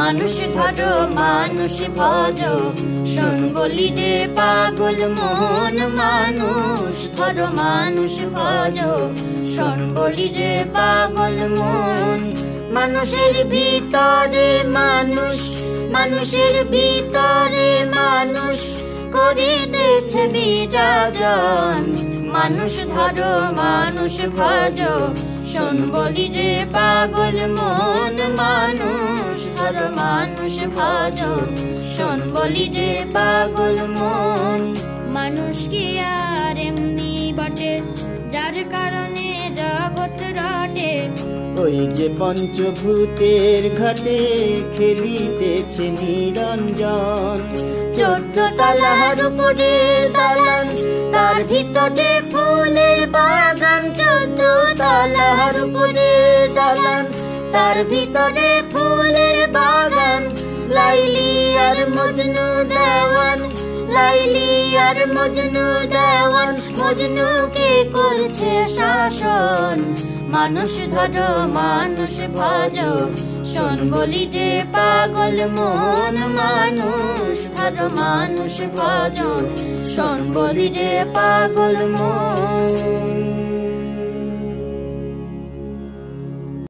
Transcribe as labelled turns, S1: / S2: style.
S1: মানুষ ধরো মানুষ ভজ শোন বলি রে পাগল মন মানুষ ধরো মানুষ ভজ শোন বলি রে পাগল মন মানুষের ভিতরে মানুষ মানুষের ভিতরে মানুষ করে দিয়েছে বিরাজন মানুষ ধরো মানুষ ভজ শোন বলি রে পাগল মন মানুষ ধরো মানুষ ভজ শোন বলি রে পাগল মন মানুষ কি আর এমনি বটে যার কারণে জগৎ রটে
S2: ওই যে পঞ্চভূতের ঘাটে খেলিতেছে নিরঞ্জন
S1: 14 তলার উপরে দালান তার ভিতরে ফুলের বাগান 14 তলার উপরে দালান তার ভিতরে ফুলের বাগান লাইলি আর মজনু দেওয়ান লাইলি আর মজনু দেওয়ান মজনুকে করছে শাসন মানুষ ধরো মানুষ ভজ শোন বলি রে পাগল মন মানুষ ধরো মানুষ ভজ শোন বলি রে পাগল মন।